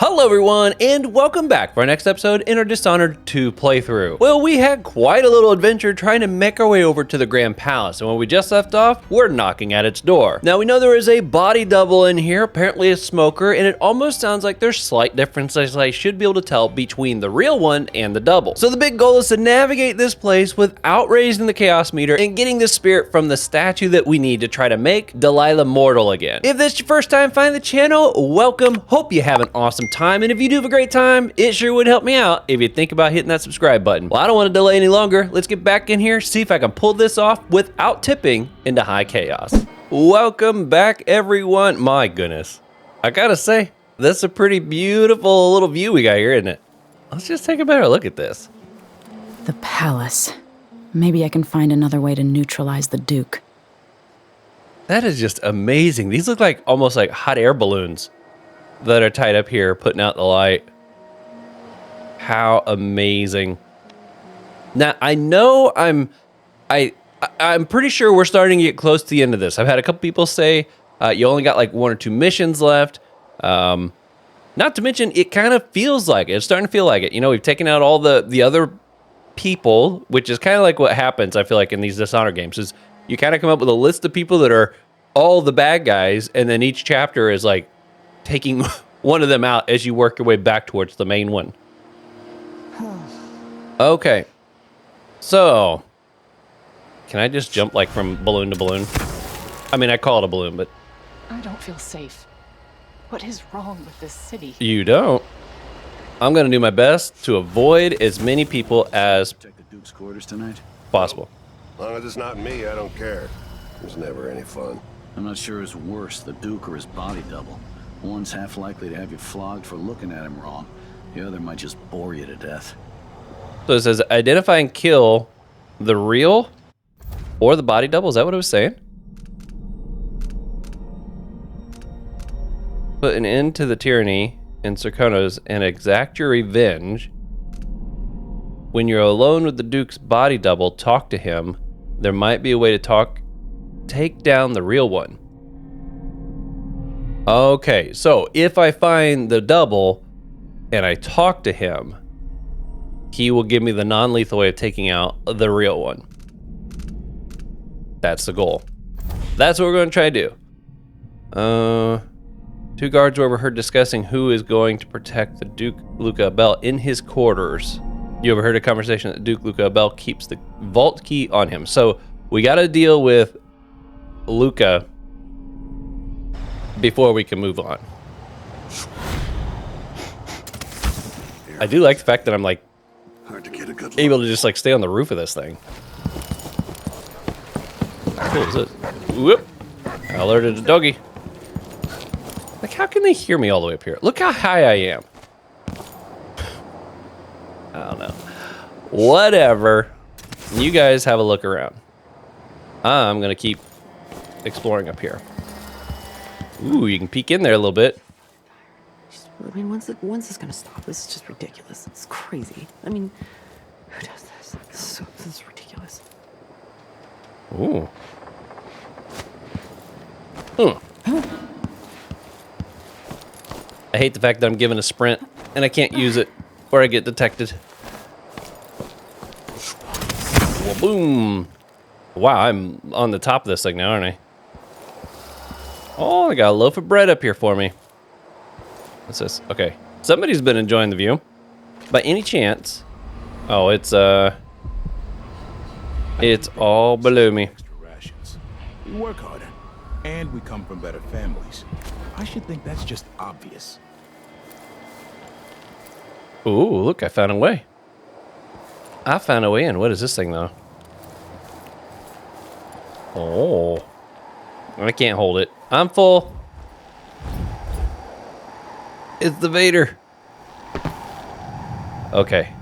Hello everyone, and welcome back for our next episode in our Dishonored 2 playthrough. Well, we had quite a little adventure trying to make our way over to the Grand Palace, and when we just left off, we're knocking at its door. Now, we know there is a body double in here, apparently a smoker, and it almost sounds like there's slight differences I should be able to tell between the real one and the double. So the big goal is to navigate this place without raising the chaos meter and getting the spirit from the statue that we need to try to make Delilah mortal again. If this is your first time finding the channel, welcome. Hope you have an awesome time, and if you do have a great time, it sure would help me out if you think about hitting that subscribe button. Well, I don't want to delay any longer. Let's get back in here, see if I can pull this off without tipping into high chaos. Welcome back, everyone. My goodness, I gotta say, that's a pretty beautiful little view we got here, isn't it? Let's just take a better look at this. The palace. Maybe I can find another way to neutralize the Duke. That is just amazing. These look like almost like hot air balloons that are tied up here, putting out the light. How amazing. Now, I know I'm pretty sure we're starting to get close to the end of this. I've had a couple people say you only got like 1 or 2 missions left. Not to mention, it kind of feels like it. It's starting to feel like it. You know, we've taken out all the other people, which is kind of like what happens, I feel like, in these Dishonored games, is you kind of come up with a list of people that are all the bad guys, and then each chapter is like taking one of them out as you work your way back towards the main one. Okay. So, can I just jump like from balloon to balloon? I mean, I call it a balloon, but... I don't feel safe. What is wrong with this city? You don't. I'm gonna do my best to avoid as many people as Check the Duke's quarters tonight. possible. As long as it's not me, I don't care. There's never any fun. I'm not sure who's worse, the Duke or his body double. One's half likely to have you flogged for looking at him wrong. The other might just bore you to death. So it says identify and kill the real or the body double. Is that what it was saying? Put an end to the tyranny in Serkonos and exact your revenge. When you're alone with the Duke's body double, talk to him. There might be a way to take down the real one. Okay, so if I find the double and I talk to him, he will give me the non-lethal way of taking out the real one. That's the goal. That's what we're going to try to do. 2 guards were overheard discussing who is going to protect the Duke Luca Bell in his quarters. You ever heard a conversation that Duke Luca Bell keeps the vault key on him? So we got to deal with Luca before we can move on. I do like the fact that I'm like Hard to get a good look. able to just like stay on the roof of this thing. How cool is this? Whoop! I alerted a doggy. Like, how can they hear me all the way up here? Look how high I am. I don't know. Whatever. You guys have a look around. I'm gonna keep exploring up here. Ooh, you can peek in there a little bit. I mean, when's this gonna stop? This is just ridiculous. It's crazy. I mean, who does this? This is ridiculous. Ooh. I hate the fact that I'm given a sprint and I can't use it or I get detected. Well, boom. Wow, I'm on the top of this thing now, aren't I? Oh, I got a loaf of bread up here for me. What's this? Okay. Somebody's been enjoying the view. By any chance... Oh, it's all below me. Extra rations. We work harder, and we come from better families. I should think that's just obvious. Ooh, look, I found a way. I found a way in. What is this thing, though? Oh. I can't hold it. I'm full. It's the Vader. Okay.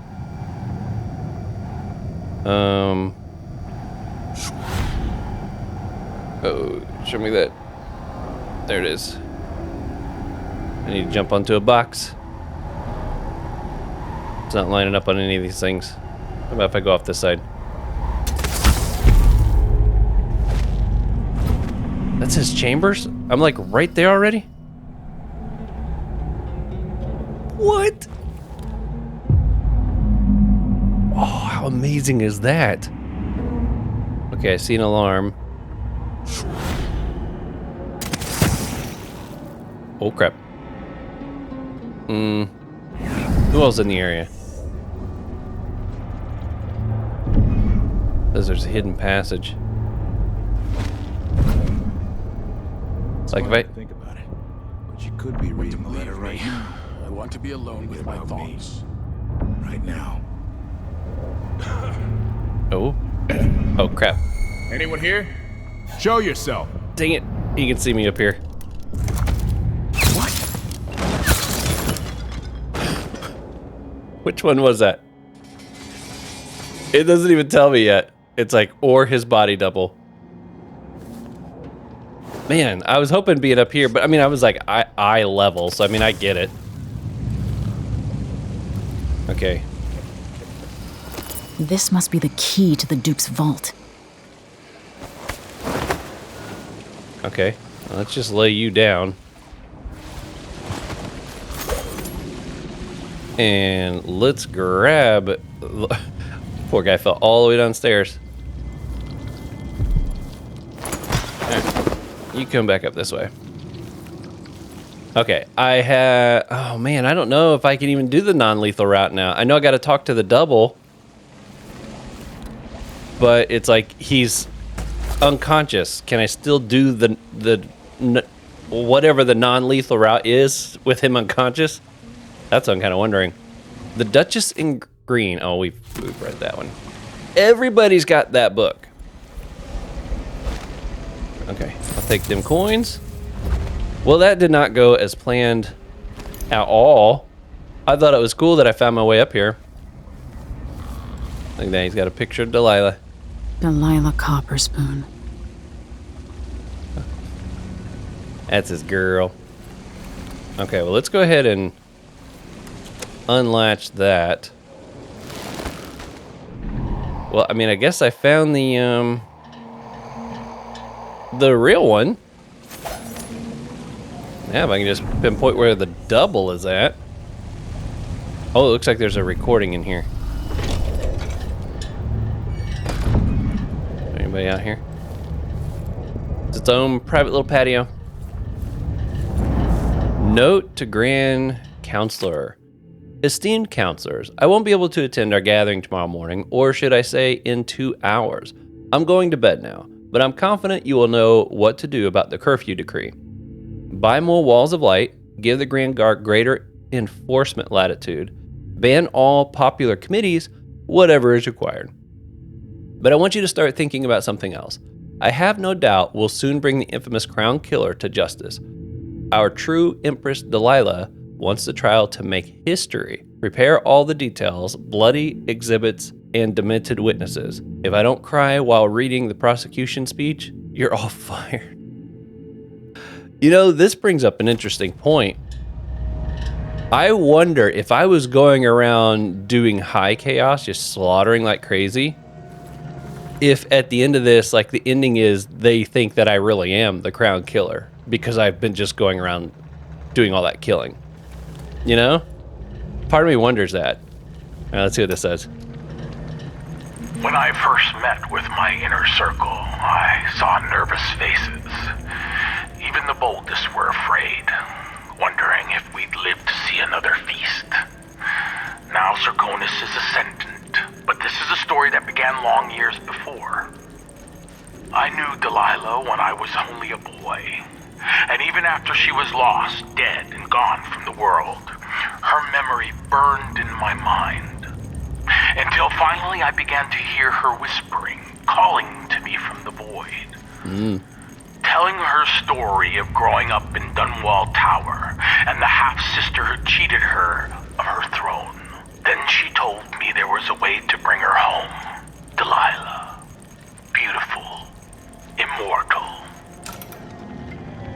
Oh, show me that. There it is. I need to jump onto a box. It's not lining up on any of these things. How about if I go off this side? That's his chambers? I'm like right there already? What? Oh, how amazing is that? Okay, I see an alarm. Oh, crap. Who else in the area? Says there's a hidden passage. Like if I think about it, but you could be reading a letter right now. I want to be alone with my thoughts. Right now. oh crap! Anyone here? Show yourself. Dang it! He can see me up here. What? Which one was that? It doesn't even tell me yet. It's like, or his body double. Man, I was hoping being up here, but I mean, I was like eye level, so I mean, I get it. Okay. This must be the key to the Duke's vault. Okay, well, let's just lay you down. And let's grab... Poor guy fell all the way downstairs. Alright, you come back up this way. Okay, I have... Oh man, I don't know if I can even do the non-lethal route now. I know I gotta talk to the double. But it's like, he's unconscious. Can I still do the whatever the non-lethal route is with him unconscious? That's what I'm kind of wondering. The Duchess in Green. Oh, we've read that one. Everybody's got that book. Okay, I'll take them coins. Well, that did not go as planned at all. I thought it was cool that I found my way up here. Look at that, he's got a picture of Delilah. Delilah Copperspoon. That's his girl. Okay, well, let's go ahead and unlatch that. Well, I mean, I guess I found the real one. Yeah, if I can just pinpoint where the double is at. Oh, it looks like there's a recording in here. Anybody out here? It's its own private little patio. Note to Grand Counselor. Esteemed counselors, I won't be able to attend our gathering tomorrow morning, or should I say in 2 hours. I'm going to bed now, but I'm confident you will know what to do about the curfew decree. Buy more walls of light, give the Grand Guard greater enforcement latitude, ban all popular committees, whatever is required. But I want you to start thinking about something else. I have no doubt we'll soon bring the infamous Crown Killer to justice. Our true Empress Delilah wants the trial to make history. Prepare all the details, bloody exhibits, and demented witnesses. If I don't cry while reading the prosecution speech, you're all fired. You know, this brings up an interesting point. I wonder if I was going around doing high chaos, just slaughtering like crazy, if at the end of this, like the ending is they think that I really am the Crown Killer because I've been just going around doing all that killing. You know? Part of me wonders that. All right, let's see what this says. When I first met with my inner circle, I saw nervous faces. Even the boldest were afraid, wondering if we'd live to see another feast. Now Serconis is ascendant, but this is a story that began long years before. I knew Delilah when I was only a boy, and even after she was lost, dead, and gone from the world, her memory burned in my mind. Until finally I began to hear her whispering, calling to me from the void. Telling her story of growing up in Dunwall Tower and the half-sister who cheated her of her throne. Then she told me there was a way to bring her home. Delilah. Beautiful. Immortal.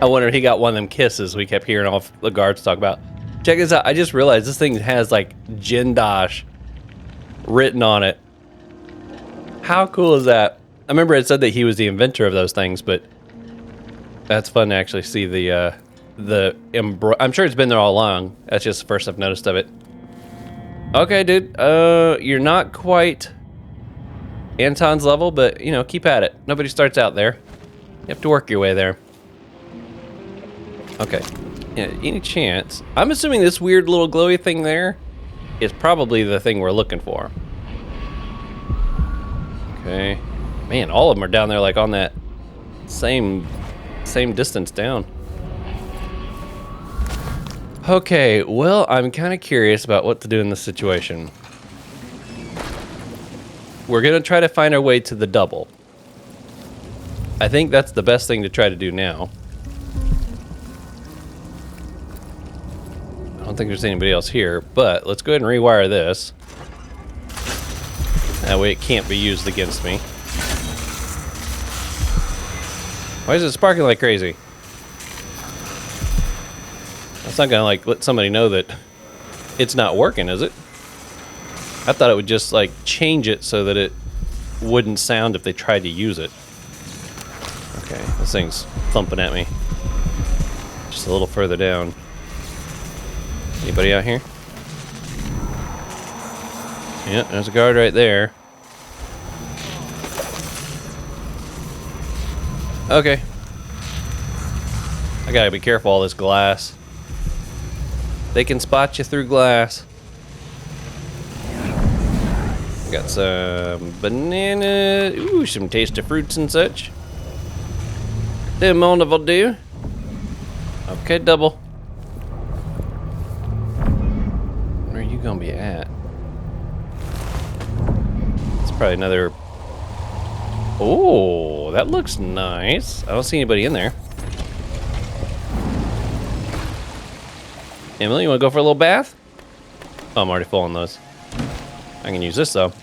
I wonder if he got one of them kisses we kept hearing all the guards talk about. Check this out. I just realized this thing has like Jindosh written on it. How cool is that? I remember it said that he was the inventor of those things, but that's fun to actually see the I'm sure it's been there all along. That's just the first I've noticed of it. Okay, dude. You're not quite Anton's level, but, you know, keep at it. Nobody starts out there. You have to work your way there. Okay. Yeah, any chance? I'm assuming this weird little glowy thing there is probably the thing we're looking for. Okay. Man, all of them are down there like on that same distance down. Okay, well, I'm kind of curious about what to do in this situation. We're gonna try to find our way to the double. I think that's the best thing to try to do now. I don't think there's anybody else here, but let's go ahead and rewire this. That way it can't be used against me. Why is it sparking like crazy? That's not gonna like let somebody know that it's not working, is it? I thought it would just like change it so that it wouldn't sound if they tried to use it. Okay, this thing's thumping at me. Just a little further down. Anybody out here? Yeah, there's a guard right there. Okay. I gotta be careful all this glass. They can spot you through glass. Got some banana, ooh, some tasty fruits and such. Them on will do. Okay, double. Where are you gonna be at? It's probably another. Oh, that looks nice. I don't see anybody in there. Emily, you wanna go for a little bath? Oh, I'm already full on those. I can use this though.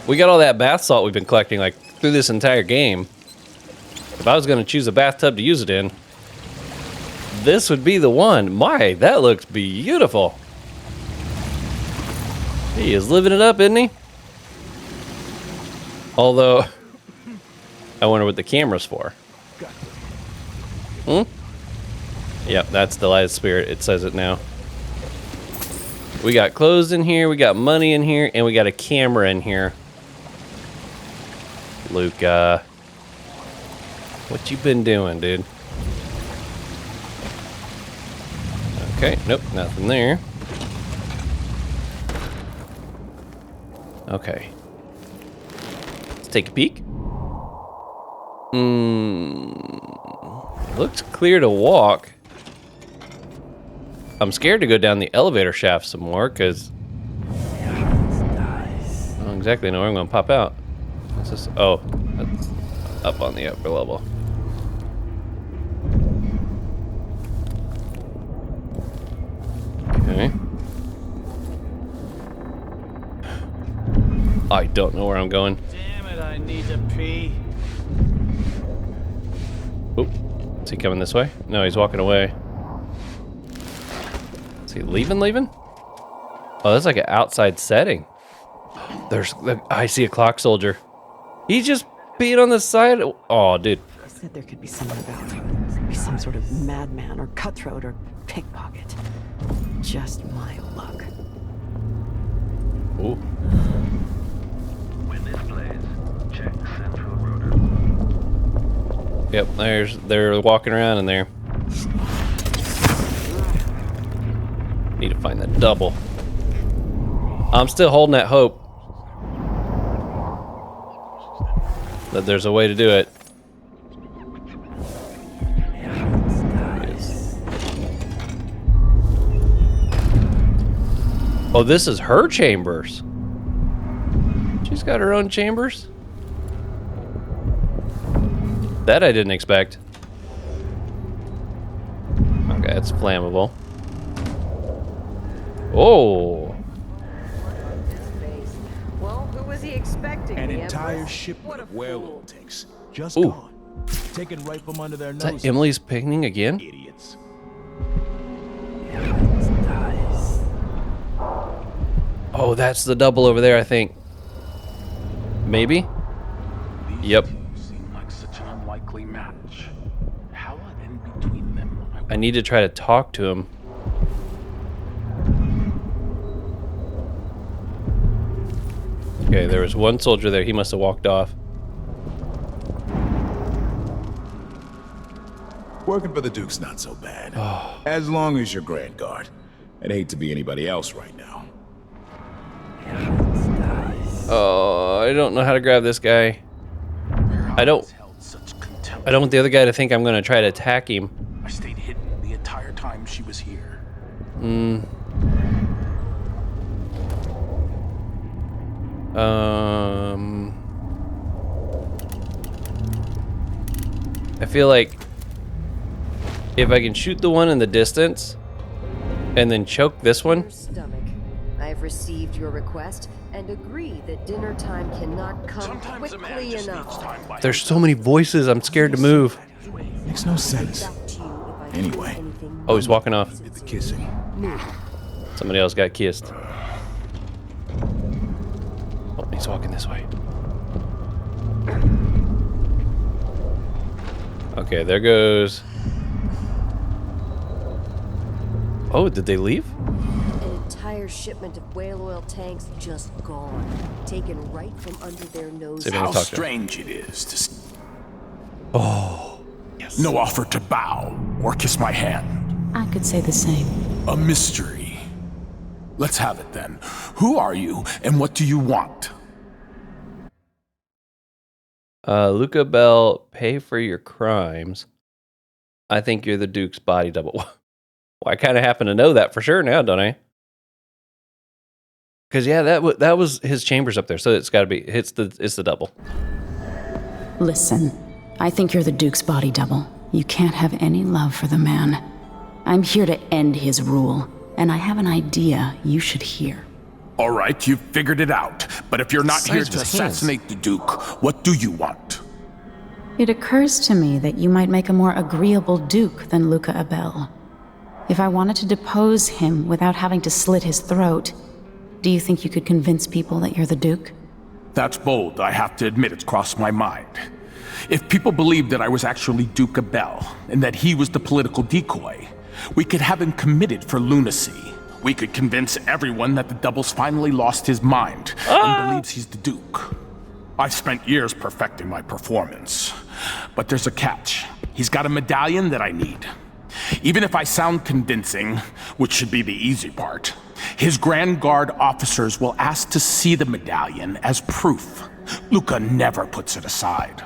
We got all that bath salt we've been collecting like through this entire game. If I was gonna choose a bathtub to use it in, this would be the one. My, that looks beautiful. He is living it up, isn't he? Although, I wonder what the camera's for. Hmm? Yep, that's the light spirit. It says it now. We got clothes in here, we got money in here, and we got a camera in here. Luca, what you been doing, dude? Okay, nope, nothing there. Okay. Let's take a peek. Looks clear to walk. I'm scared to go down the elevator shaft some more because I don't exactly know where I'm going to pop out. What's this? Oh, that's up on the upper level. Okay. I don't know where I'm going. Damn it, I need to pee. Oop. Is he coming this way? No, he's walking away. Is he leaving? Oh, that's like an outside setting. I see a clock soldier. He's just being on the side. Oh, dude. I said there could be someone about. There could be some sort of madman or cutthroat or pickpocket. Just my luck. Ooh. When this plays, check central rotor. Yep, they're walking around in there. Need to find that double. I'm still holding that hope that there's a way to do it. Oh, this is her chambers. She's got her own chambers. That I didn't expect. Okay, it's flammable. Oh. Well, who was he expecting? An the entire Empress? shipment What a of werewolves just Ooh. gone. Taken right from under their Is noses. that Emily's picking again? Idiots. Oh, that's the double over there, I think. Maybe? Yep. Seem like such an unlikely match. How are NB I need to try to talk to him. Okay, there was one soldier there. He must have walked off. Working for the Duke's not so bad. As long as you're Grand Guard. I'd hate to be anybody else right now. Oh, I don't know how to grab this guy. I don't want the other guy to think I'm gonna try to attack him. I stayed hidden the entire time she was here. I feel like if I can shoot the one in the distance and then choke this one. Stomach. I've received your request and agree that dinner time cannot come quickly enough. There's so many voices, I'm scared to move. Makes no sense. Anyway. Oh, he's walking off. Did the kissing. Somebody else got kissed. Oh, he's walking this way. Okay, there goes. Oh, did they leave? An entire shipment of whale oil tanks just gone, taken right from under their noses. How strange it is to see. Oh, yes. No offer to bow or kiss my hand. I could say the same. A mystery. Let's have it then. Who are you and what do you want? Luca Bell, pay for your crimes. I think you're the Duke's body double. Well, I kind of happen to know that for sure now, don't I? Because yeah, that was his chambers up there, so it's got to be it's the double. Listen, I think you're the Duke's body double. You can't have any love for the man. I'm here to end his rule, and I have an idea you should hear. All right, you've figured it out. But if you're not here to assassinate the Duke, what do you want? It occurs to me that you might make a more agreeable Duke than Luca Abel. If I wanted to depose him without having to slit his throat, do you think you could convince people that you're the Duke? That's bold. I have to admit it's crossed my mind. If people believed that I was actually Duke Abel, and that he was the political decoy, we could have him committed for lunacy. We could convince everyone that the Double's finally lost his mind and believes he's the Duke. I've spent years perfecting my performance. But there's a catch. He's got a medallion that I need. Even if I sound convincing, which should be the easy part, his Grand Guard officers will ask to see the medallion as proof. Luca never puts it aside.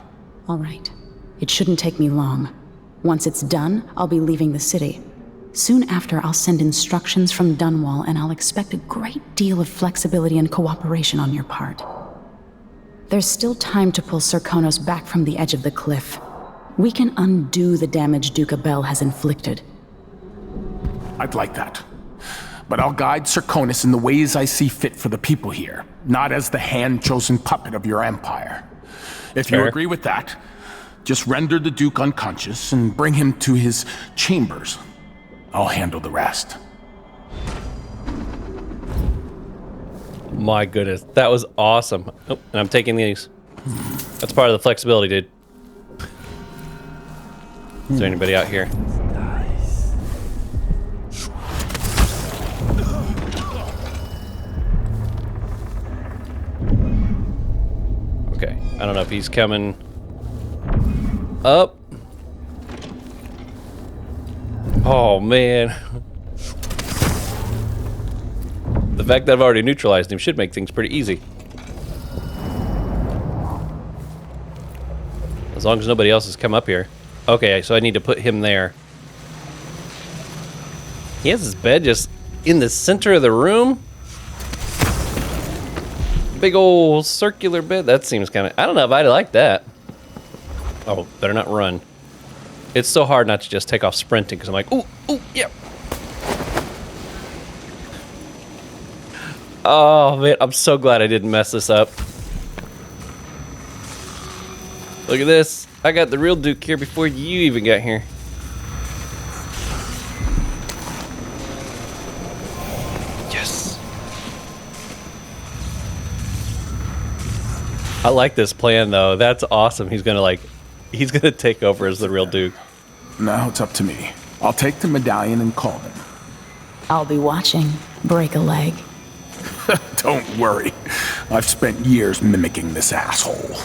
All right. It shouldn't take me long. Once it's done, I'll be leaving the city. Soon after, I'll send instructions from Dunwall, and I'll expect a great deal of flexibility and cooperation on your part. There's still time to pull Serkonos back from the edge of the cliff. We can undo the damage Duke Abel has inflicted. I'd like that. But I'll guide Serkonos in the ways I see fit for the people here, not as the hand-chosen puppet of your empire. If you agree with that, just render the Duke unconscious and bring him to his chambers. I'll handle the rest. My goodness, that was awesome. Oh, and I'm taking these. That's part of the flexibility, dude. Is there anybody out here? Okay, I don't know if he's coming up. Oh man. The fact that I've already neutralized him should make things pretty easy. As long as nobody else has come up here. Okay, so I need to put him there. He has his bed just in the center of the room. Big old circular bed. That seems kind of... I don't know if I'd like that. Oh, better not run. It's so hard not to just take off sprinting because I'm like, ooh, yeah. Oh, man, I'm so glad I didn't mess this up. Look at this. I got the real Duke here before you even got here. Yes. I like this plan, though. That's awesome. He's gonna take over as the real Duke. Now it's up to me. I'll take the medallion and call them. I'll be watching. Break a leg. Don't worry. I've spent years mimicking this asshole.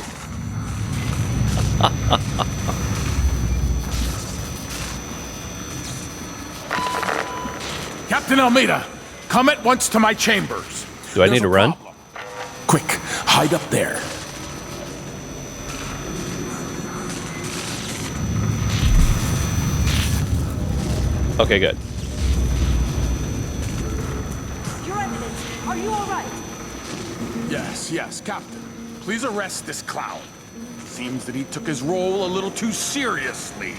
Captain Almeida, come at once to my chambers. Do I need to run? Quick, hide up there. Okay, good. Your Eminence, are you all right? Yes, Captain. Please arrest this clown. Seems that he took his role a little too seriously.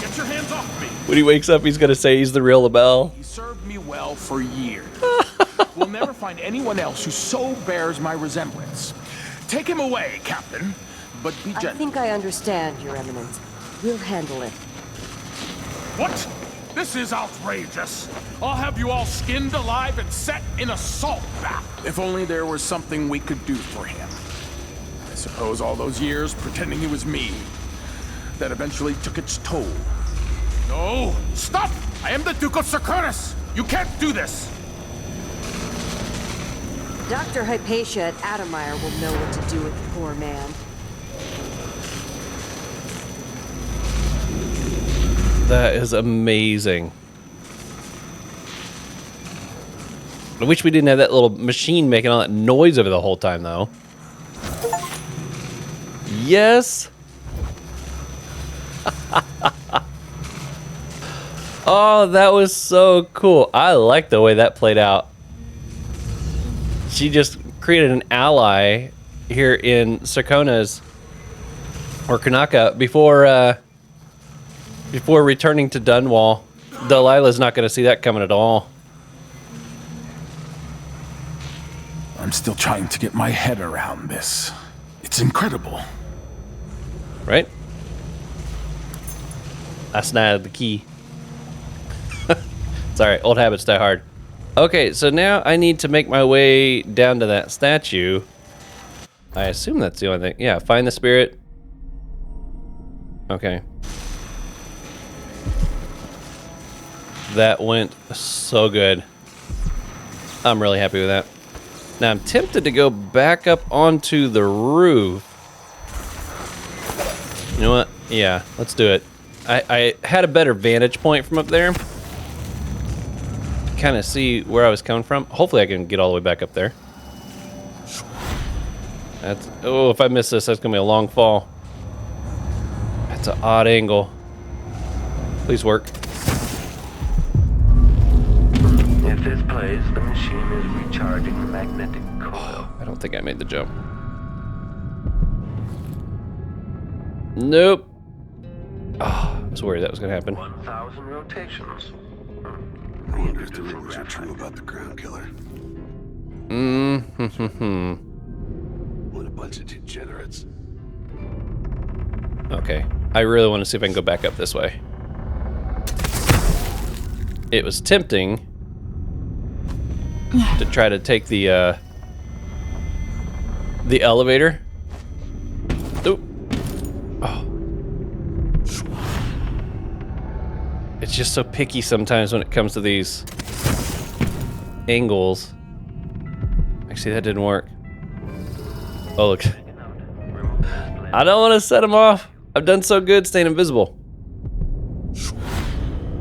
Get your hands off me. When he wakes up, he's gonna say he's the real LaBelle. He served me well for years. We'll never find anyone else who so bears my resemblance. Take him away, Captain, but be gentle. I think I understand, Your Eminence. We'll handle it. What? This is outrageous. I'll have you all skinned alive and set in a salt bath. If only there was something we could do for him. I suppose all those years pretending he was me, that eventually took its toll. No! Stop! I am the Duke of Sercurus! You can't do this! Dr. Hypatia at Adamire will know what to do with the poor man. That is amazing. I wish we didn't have that little machine making all that noise over the whole time, though. Yes. Oh, that was so cool. I like the way that played out. She just created an ally here in Sercona's or Kanaka before returning to Dunwall. Delilah's not going to see that coming at all. I'm still trying to get my head around this. It's incredible. Right? That's not the key. It's alright, old habits die hard. Okay, so now I need to make my way down to that statue. I assume that's the only thing. Yeah, find the spirit. Okay. That went so good. I'm really happy with that. Now I'm tempted to go back up onto the roof. You know what? Yeah, let's do it. I had a better vantage point from up there. Kind of see where I was coming from. Hopefully I can get all the way back up there. That's, oh, if I miss this, that's gonna be a long fall. That's an odd angle. Please work. If this plays, the machine is recharging the magnetic coil. I don't think I made the jump. Nope. Oh, I was worried that was gonna happen. 1,000 rotations. I wonder if the rumors are true about the ground killer. What a bunch of degenerates. Okay. I really want to see if I can go back up this way. It was tempting to try to take the elevator. Oop. Oh. It's just so picky sometimes when it comes to these angles. Actually, that didn't work. Oh, look. I don't want to set him off. I've done so good staying invisible.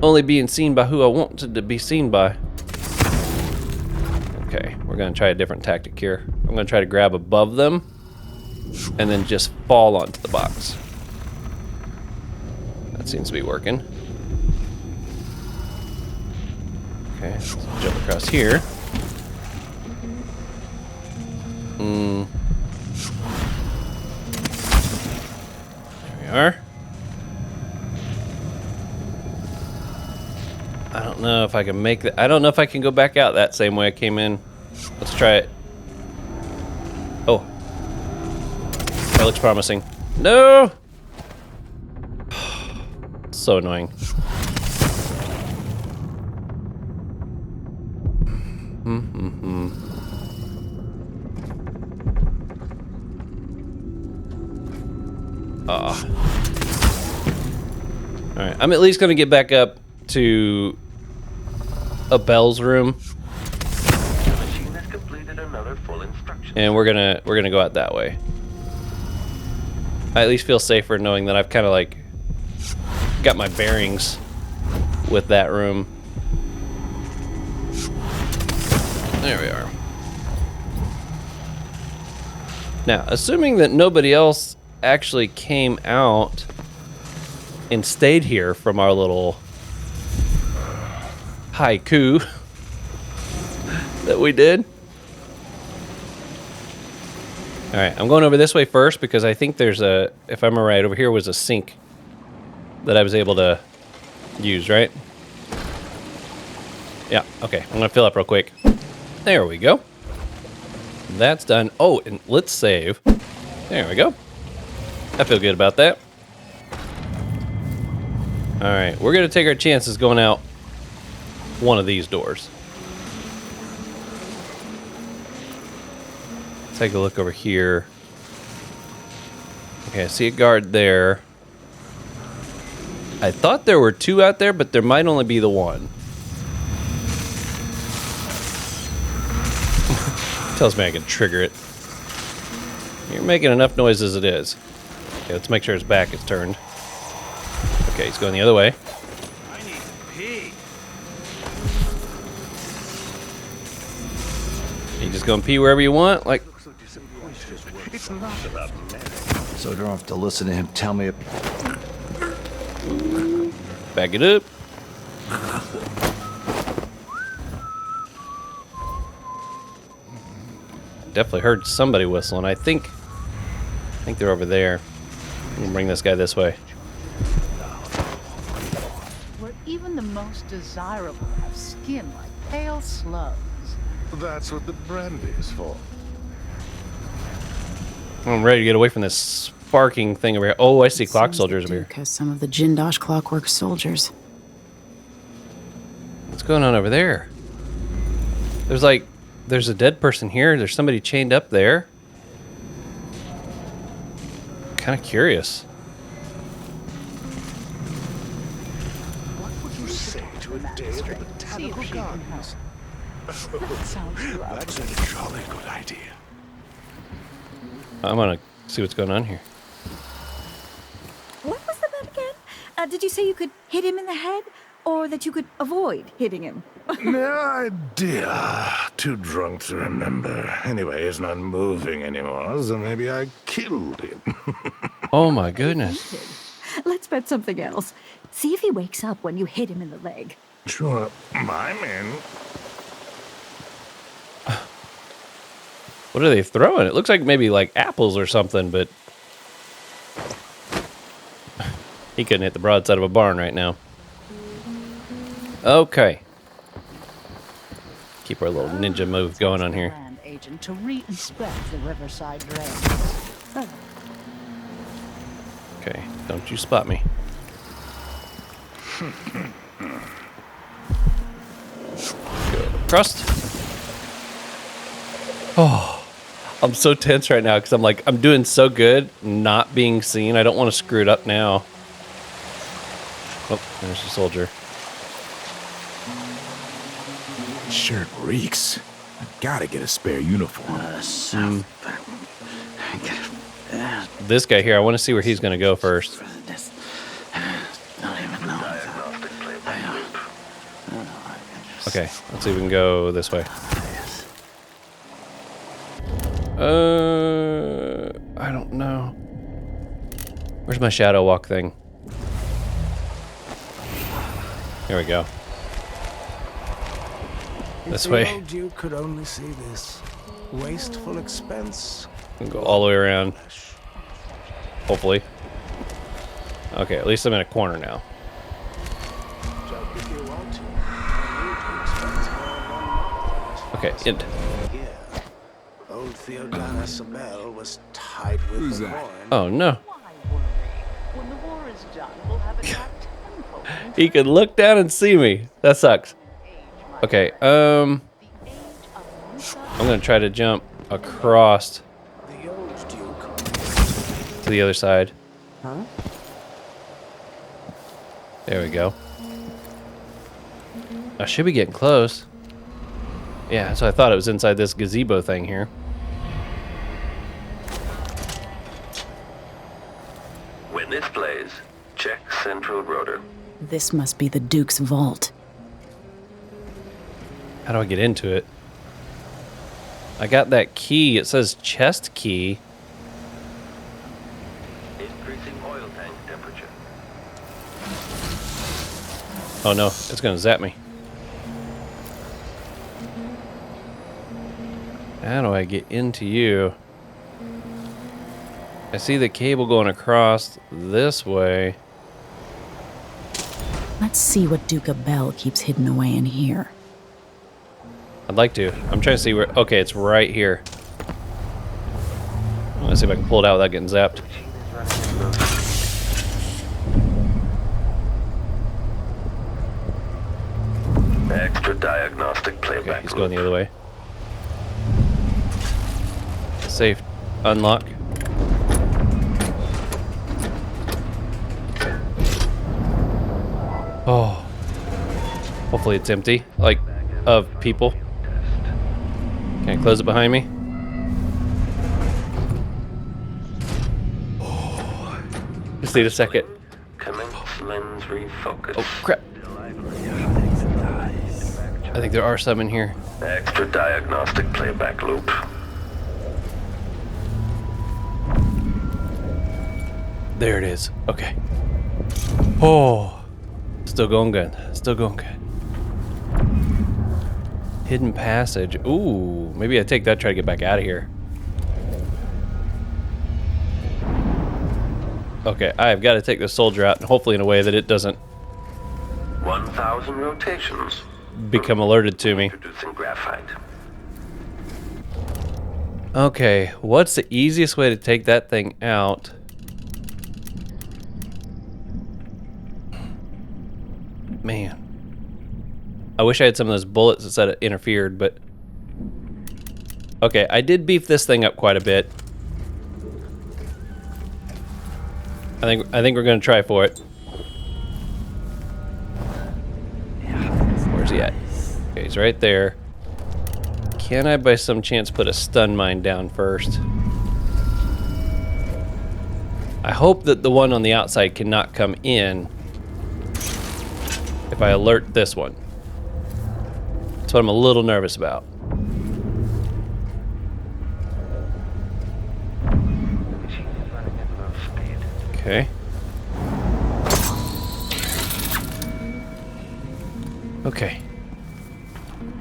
Only being seen by who I wanted to be seen by. Okay, we're gonna try a different tactic here. I'm gonna try to grab above them and then just fall onto the box. That seems to be working. Okay, let's jump across here. There we are. I don't know if I can make that. I don't know if I can go back out that same way I came in. Let's try it. Oh. That looks promising. No! So annoying. Alright, I'm at least gonna get back up to a Belle's room. Machine has completed another full instruction. And we're gonna go out that way. I at least feel safer knowing that I've kind of like got my bearings with that room. There we are. Now, assuming that nobody else actually came out and stayed here from our little haiku that we did. All right, I'm going over this way first because I think there's a, if I'm right, over here was a sink that I was able to use, right? Yeah, okay, I'm gonna fill up real quick. There we go. That's done. Oh, and let's save. There we go. I feel good about that. All right, we're gonna take our chances going out one of these doors. Take a look over here. Okay, I see a guard there. I thought there were two out there, but there might only be the one. Tells me I can trigger it. You're making enough noise as it is. Okay, let's make sure his back is turned. Okay, he's going the other way. I need to pee. You just gonna pee wherever you want? Like, It's not about So I don't have to listen to him tell me. back it up. Definitely heard somebody whistling. I think they're over there. I'm gonna bring this guy this way. Where even the most desirable have skin like pale slugs. That's what the brandy is for. I'm ready to get away from this sparking thing over here. Oh, I see clock Seems soldiers the over here. Duke has some of the Jindosh clockwork soldiers. What's going on over there? There's a dead person here. There's somebody chained up there. Kind of curious. What would you say to a day at the botanical gardens? That's a jolly good idea. I'm gonna see what's going on here. What was the bet again? Did you say you could hit him in the head? Or that you could avoid hitting him? No idea. Too drunk to remember. Anyway, he's not moving anymore, so maybe I killed him. Oh my goodness. Let's bet something else. See if he wakes up when you hit him in the leg. Sure, I'm in. What are they throwing? It looks like maybe like apples or something, but he couldn't hit the broadside of a barn right now. Okay. Keep our little ninja move going on here. Land agent to re-inspect the riverside drains. Okay, don't you spot me. Good. Crust. Oh, I'm so tense right now because I'm doing so good not being seen. I don't want to screw it up now. Oh, there's a soldier. Shirt reeks. I gotta get a spare uniform. This guy here, I want to see where he's going to go first. Okay, let's see if we can go this way. I don't know. Where's my shadow walk thing? Here we go. This way. The old Duke could only see this. Wasteful expense. We'll go all the way around. Hopefully. Okay, at least I'm in a corner now. Jump if you want to. Okay, end. Here, old Theodana Sabel was tied with Who's the that? horn. Oh no. When the war is done, we'll have it back tenfold. He could look down and see me. That sucks. Okay, I'm gonna try to jump across The old Duke. to the other side. Huh? There we go. I should be getting close. Yeah, so I thought it was inside this gazebo thing here. When this plays, check central rotor. This must be the Duke's vault. How do I get into it? I got that key. It says chest key. Increasing oil tank temperature. Oh no, it's gonna zap me. How do I get into you? I see the cable going across this way. Let's see what Duke Bell keeps hidden away in here. I'd like to. I'm trying to see where... Okay, it's right here. Let's see if I can pull it out without getting zapped. Extra diagnostic playback. Okay, he's going the other way. Safe. Unlock. Oh. Hopefully it's empty. Like, of people. Can I close it behind me? Oh. Just need a second. Commence lens refocus. Oh, crap. I think there are some in here. Extra diagnostic playback loop. There it is. Okay. Oh. Still going good. Still going good. Hidden passage. Ooh. Maybe I take that, try to get back out of here. Okay, I've got to take this soldier out, and hopefully in a way that it doesn't 1,000 rotations. become alerted to me. Introducing graphite. Okay, what's the easiest way to take that thing out? Man. I wish I had some of those bullets that said it interfered, but... Okay, I did beef this thing up quite a bit. I think we're gonna try for it. Where's he at? Okay, he's right there. Can I by some chance put a stun mine down first? I hope that the one on the outside cannot come in if I alert this one. That's what I'm a little nervous about. Okay. Okay.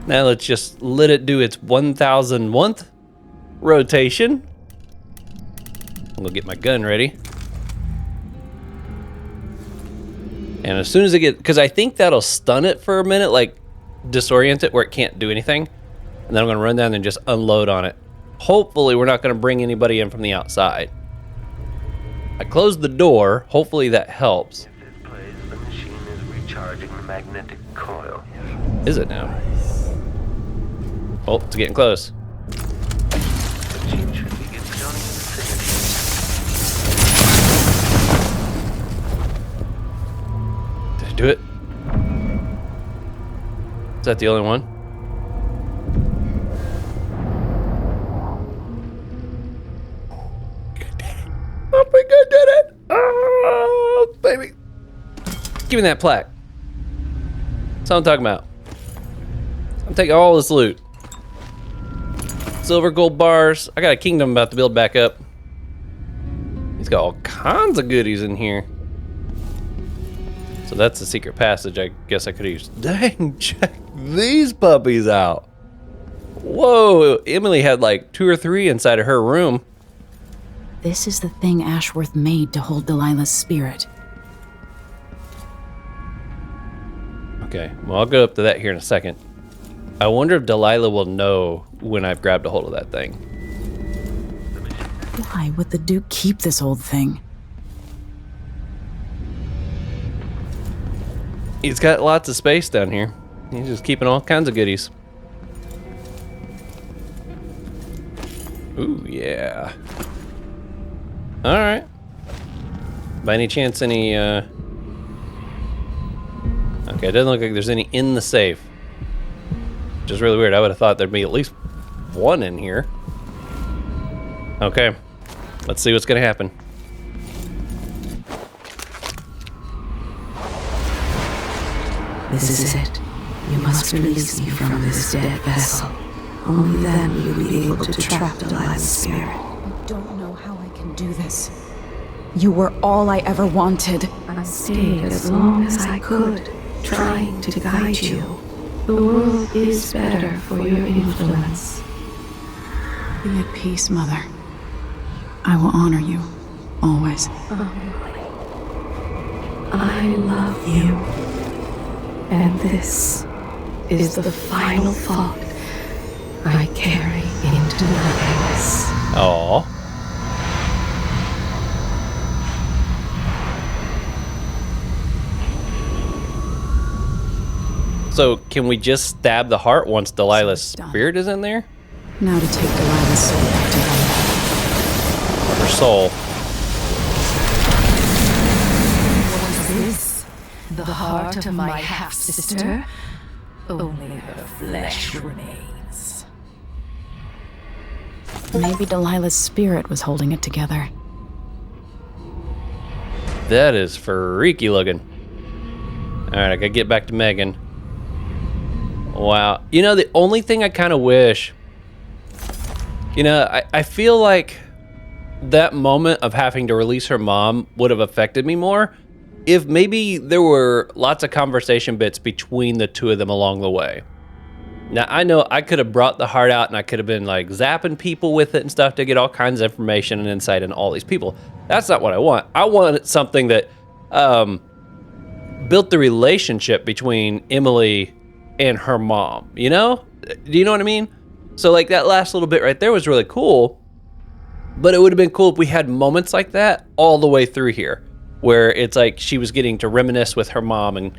Now let's just let it do its 1001th rotation. I'm gonna get my gun ready. And as soon as I get, because I think that'll stun it for a minute, like disorient it where it can't do anything. And then I'm gonna run down and just unload on it. Hopefully we're not gonna bring anybody in from the outside. I closed the door. Hopefully that helps. If this plays, the machine is recharging the magnetic coil. Is it now? Oh, it's getting close. The machine should begin stoning in the vicinity. Did I do it? Is that the only one? I think I did it! Oh, baby. Give me that plaque. That's what I'm talking about. I'm taking all this loot. Silver, gold bars. I got a kingdom about to build back up. He's got all kinds of goodies in here. So that's the secret passage I guess I could use. Dang, check these puppies out. Whoa, Emily had like 2 or 3 inside of her room. This is the thing Ashworth made to hold Delilah's spirit. Okay, well, I'll go up to that here in a second. I wonder if Delilah will know when I've grabbed a hold of that thing. Why would the Duke keep this old thing? He's got lots of space down here. He's just keeping all kinds of goodies. Ooh, yeah. Alright. By any chance, any Okay, it doesn't look like there's any in the safe. Which is really weird. I would have thought there'd be at least one in here. Okay, let's see what's gonna happen. This is it. You must release me from this dead vessel. Only then will you be able to trap Delilah's spirit. I don't know how I can do this. You were all I ever wanted. I stayed as long as I could, trying to guide you. The world is better for your influence. Be at peace, Mother. I will honor you, always. I love you. And this is the final thought I carry into nothingness. Aww. So, can we just stab the heart once Delilah's spirit is in there? Now to take Delilah's soul back to Dunwall. Her soul. Was this the heart of my half-sister? Only her flesh remains. Maybe Delilah's spirit was holding it together. That is freaky looking. Alright, I gotta get back to Megan. Wow. You know, the only thing I kind of wish... You know, I feel like that moment of having to release her mom would have affected me more if maybe there were lots of conversation bits between the two of them along the way. Now, I know I could have brought the heart out and I could have been like zapping people with it and stuff to get all kinds of information and insight in all these people. That's not what I want. I want something that built the relationship between Emily and her mom, you know? Do you know what I mean? So like that last little bit right there was really cool, but it would have been cool if we had moments like that all the way through here, where it's like she was getting to reminisce with her mom and,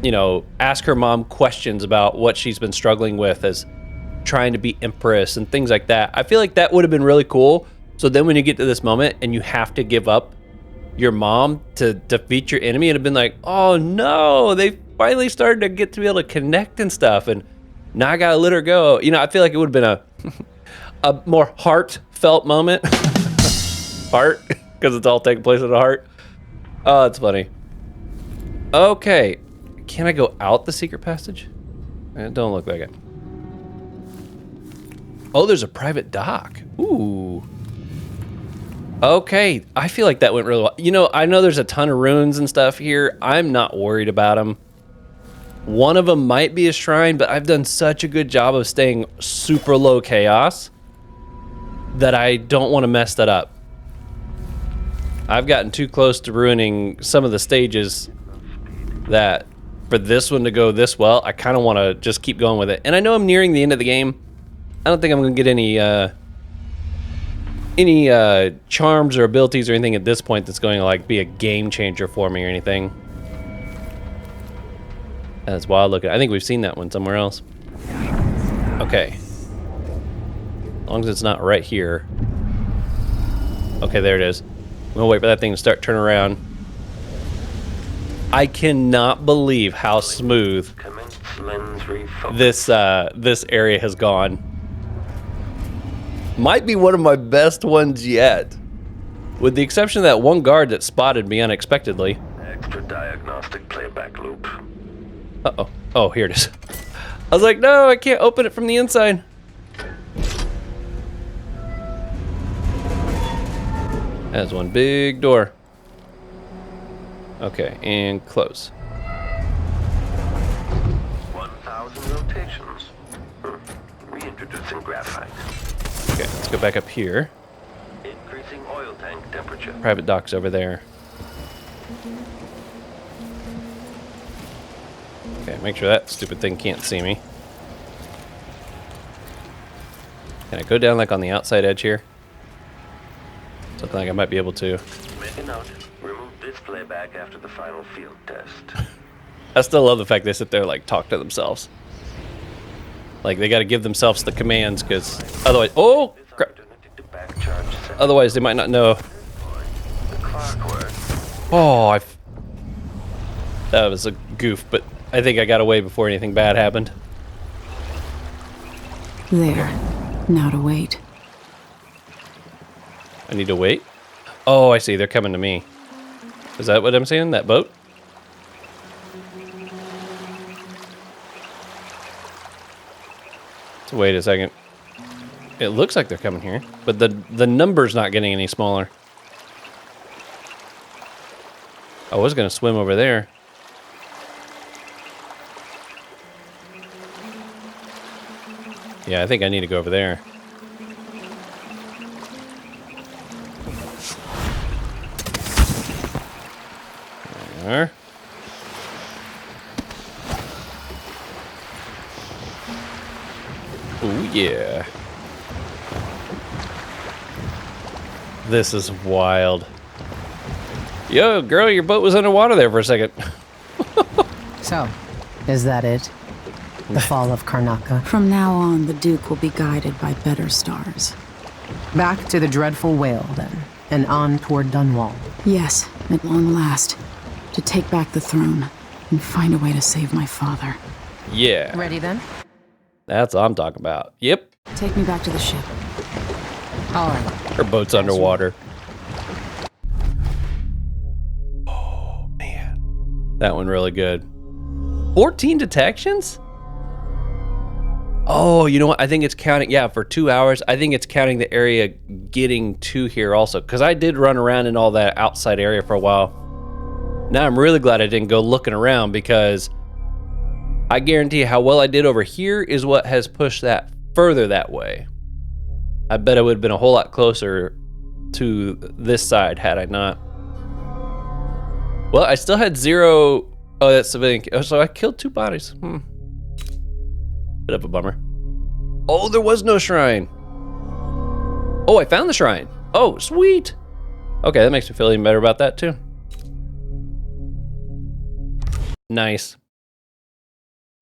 you know, ask her mom questions about what she's been struggling with as trying to be Empress and things like that. I feel like that would have been really cool. So then when you get to this moment and you have to give up your mom to defeat your enemy, it'd have been like, oh no, they finally started to get to be able to connect and stuff, and now I gotta let her go. You know, I feel like it would have been a more heartfelt moment. Heart, because it's all taking place at the heart. Oh, it's funny. Okay, can I go out the secret passage? It don't look like it. Oh, there's a private dock. Ooh. Okay, I feel like that went really well. You know, I know there's a ton of ruins and stuff here. I'm not worried about them. One of them might be a shrine, but I've done such a good job of staying super low chaos that I don't want to mess that up. I've gotten too close to ruining some of the stages that for this one to go this well, I kind of want to just keep going with it. And I know I'm nearing the end of the game. I don't think I'm going to get any charms or abilities or anything at this point that's going to like be a game changer for me or anything. That's wild looking. I think we've seen that one somewhere else. Okay. As long as it's not right here. Okay, there it is. I'm gonna wait for that thing to start turning around. I cannot believe how smooth this area has gone. Might be one of my best ones yet. With the exception of that one guard that spotted me unexpectedly. Extra diagnostic playback loop. Uh-oh. Oh, here it is. I was like, no, I can't open it from the inside. That's one big door. Okay, and close. 1,000 rotations. Reintroducing graphite. Okay, let's go back up here. Increasing oil tank temperature. Private dock's over there. Okay, make sure that stupid thing can't see me. Can I go down like on the outside edge here? It's looking like I might be able to. Make a note. Remove this playback after the final field test. I still love the fact they sit there like talk to themselves. Like they got to give themselves the commands because otherwise, oh crap. Otherwise they might not know. Oh, that was a goof, but I think I got away before anything bad happened. There. Now to wait. I need to wait? Oh, I see. They're coming to me. Is that what I'm seeing? That boat? So wait a second. It looks like they're coming here, but the number's not getting any smaller. I was going to swim over there. Yeah, I think I need to go over there. There. Oh yeah. This is wild. Yo, girl, your boat was underwater there for a second. So, is that it? The fall of Karnaca? From now on, the Duke will be guided by better stars. Back to the dreadful whale, then, and on toward Dunwall. Yes, at long last. To take back the throne and find a way to save my father. Yeah. Ready then? That's what I'm talking about. Yep. Take me back to the ship. All right. Her boat's underwater. Oh, man. That one really good. 14 detections? Oh, you know what? I think it's counting, yeah, for 2 hours. I think it's counting the area getting to here also, because I did run around in all that outside area for a while. Now I'm really glad I didn't go looking around, because I guarantee how well I did over here is what has pushed that further that way. I bet I would have been a whole lot closer to this side had I not. Well, I still had 0. Oh, that's civilian. Oh, so I killed 2 bodies. Bit of a bummer. Oh, there was no shrine. Oh, I found the shrine. Oh, sweet. Okay, that makes me feel even better about that too. Nice.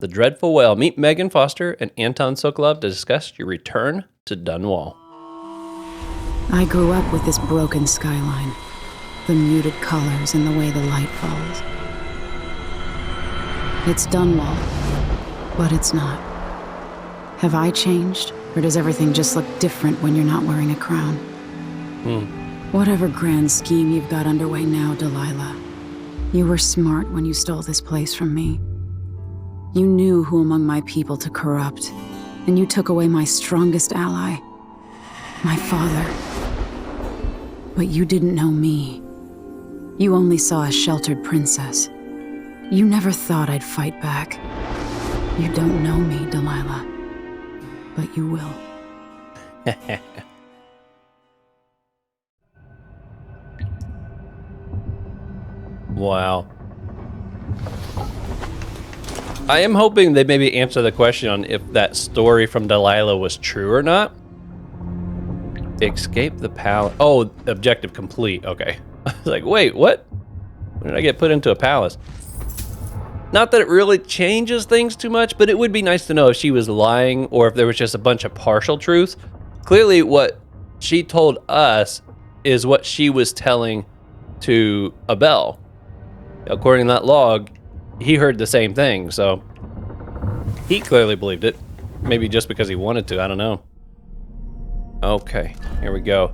The Dreadful Whale. Meet Megan Foster and Anton Sokolov to discuss your return to Dunwall. I grew up with this broken skyline. The muted colors and the way the light falls. It's Dunwall, but it's not. Have I changed, or does everything just look different when you're not wearing a crown? Whatever grand scheme you've got underway now, Delilah, you were smart when you stole this place from me. You knew who among my people to corrupt, and you took away my strongest ally, my father. But you didn't know me. You only saw a sheltered princess. You never thought I'd fight back. You don't know me, Delilah, but you will. Wow. I am hoping they maybe answer the question on if that story from Delilah was true or not. Escape the palace. Oh, objective complete. Okay. I was like, wait, what? When did I get put into a palace? Not that it really changes things too much, but it would be nice to know if she was lying or if there was just a bunch of partial truth. Clearly, what she told us is what she was telling to Abel. According to that log, he heard the same thing, so he clearly believed it. Maybe just because he wanted to, I don't know. Okay, here we go.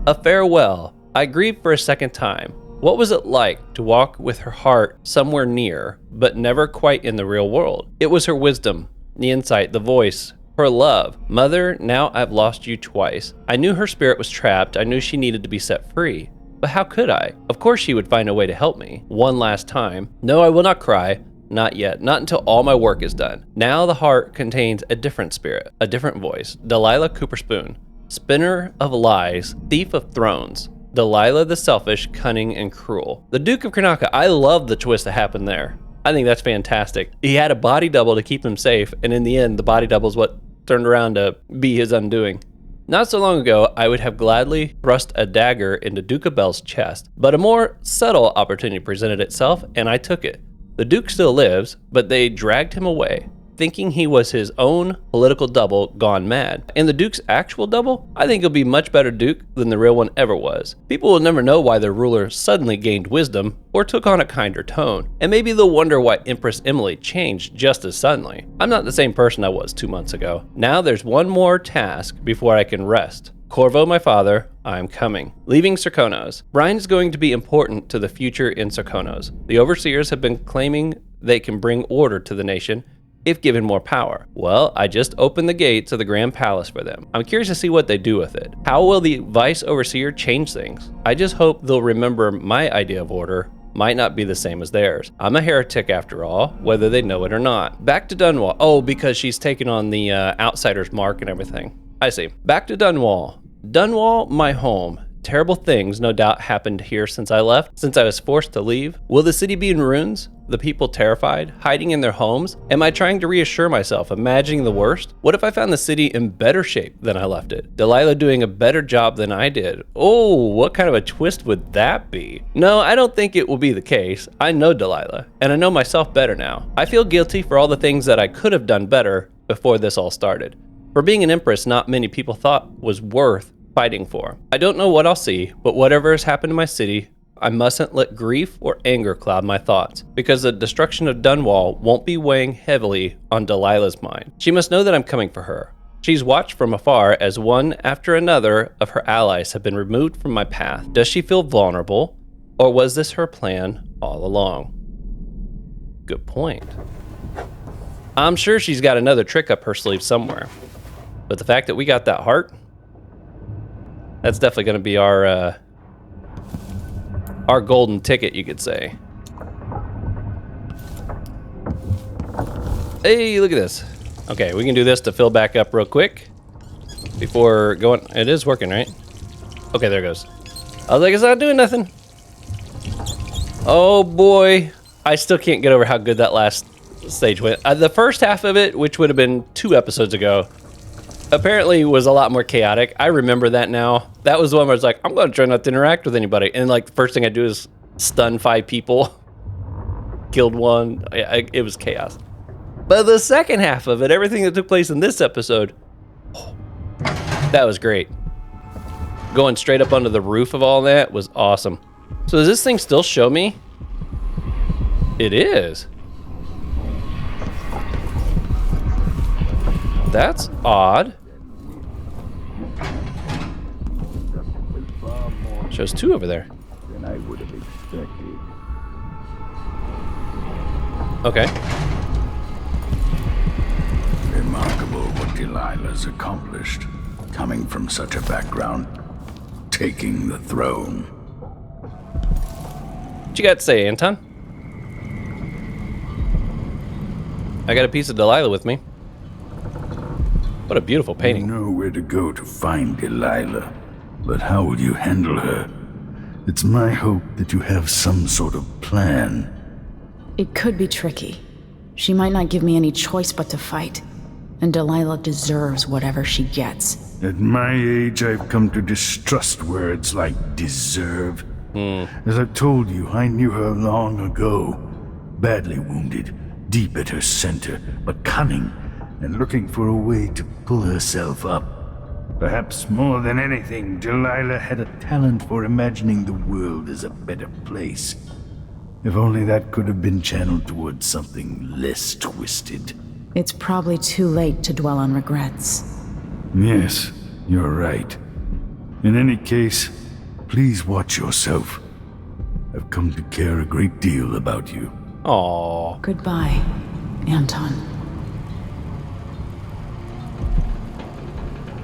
A farewell. I grieved for a second time. What was it like to walk with her heart somewhere near, but never quite in the real world? It was her wisdom, the insight, the voice, her love. Mother, now I've lost you twice. I knew her spirit was trapped. I knew she needed to be set free. But how could I? Of course she would find a way to help me. One last time. No, I will not cry. Not yet. Not until all my work is done. Now the heart contains a different spirit, a different voice. Delilah Cooper Spoon. Spinner of lies, thief of thrones. Delilah the selfish, cunning, and cruel. The Duke of Karnaca, I love the twist that happened there. I think that's fantastic. He had a body double to keep him safe, and in the end, the body double is what turned around to be his undoing. Not so long ago, I would have gladly thrust a dagger into Duke Abel's chest, but a more subtle opportunity presented itself, and I took it. The Duke still lives, but they dragged him away. thinking he was his own political double gone mad. And the Duke's actual double? I think he'll be much better Duke than the real one ever was. People will never know why their ruler suddenly gained wisdom or took on a kinder tone. And maybe they'll wonder why Empress Emily changed just as suddenly. I'm not the same person I was 2 months ago. Now there's one more task before I can rest. Corvo, my father, I'm coming. Leaving Serkonos. Brian is going to be important to the future in Serkonos. The overseers have been claiming they can bring order to the nation if given more power. Well, I just opened the gates of the Grand Palace for them. I'm curious to see what they do with it. How will the Vice Overseer change things? I just hope they'll remember my idea of order might not be the same as theirs. I'm a heretic after all, whether they know it or not. Back to Dunwall. Oh, because she's taken on the outsider's mark and everything. I see. Back to Dunwall. Dunwall, my home. Terrible things no doubt happened here since I left, since I was forced to leave. Will the city be in ruins? The people terrified, hiding in their homes? Am I trying to reassure myself, imagining the worst? What if I found the city in better shape than I left it? Delilah doing a better job than I did? Oh, what kind of a twist would that be? No, I don't think it will be the case. I know Delilah, and I know myself better now. I feel guilty for all the things that I could have done better before this all started. For being an empress, not many people thought was worth fighting for. I don't know what I'll see, but whatever has happened to my city, I mustn't let grief or anger cloud my thoughts, because the destruction of Dunwall won't be weighing heavily on Delilah's mind. She must know that I'm coming for her. She's watched from afar as one after another of her allies have been removed from my path. Does she feel vulnerable, or was this her plan all along? Good point. I'm sure she's got another trick up her sleeve somewhere. But the fact that we got that heart, that's definitely going to be our golden ticket, you could say. Hey, look at this. Okay, we can do this to fill back up real quick before going. It is working, right? Okay, there it goes. I was like, it's not doing nothing. Oh boy, I still can't get over how good that last stage went. The first half of it, which would have been 2 episodes ago, apparently was a lot more chaotic. I remember that now. That was the one where I was like, I'm going to try not to interact with anybody. And like the first thing I do is stun 5 people. Killed 1. It was chaos. But the second half of it, everything that took place in this episode, that was great. Going straight up under the roof of all that was awesome. So does this thing still show me? It is. That's odd. Shows 2 over there. Than I would have expected. Okay. Remarkable what Delilah's accomplished. Coming from such a background, taking the throne. What you got to say, Anton? I got a piece of Delilah with me. What a beautiful painting. You know where to go to find Delilah, but how will you handle her? It's my hope that you have some sort of plan. It could be tricky. She might not give me any choice but to fight. And Delilah deserves whatever she gets. At my age, I've come to distrust words like deserve. As I've told you, I knew her long ago. Badly wounded, deep at her center, but cunning, and looking for a way to pull herself up. Perhaps more than anything, Delilah had a talent for imagining the world as a better place. If only that could have been channeled towards something less twisted. It's probably too late to dwell on regrets. Yes, you're right. In any case, please watch yourself. I've come to care a great deal about you. Aww. Goodbye, Anton.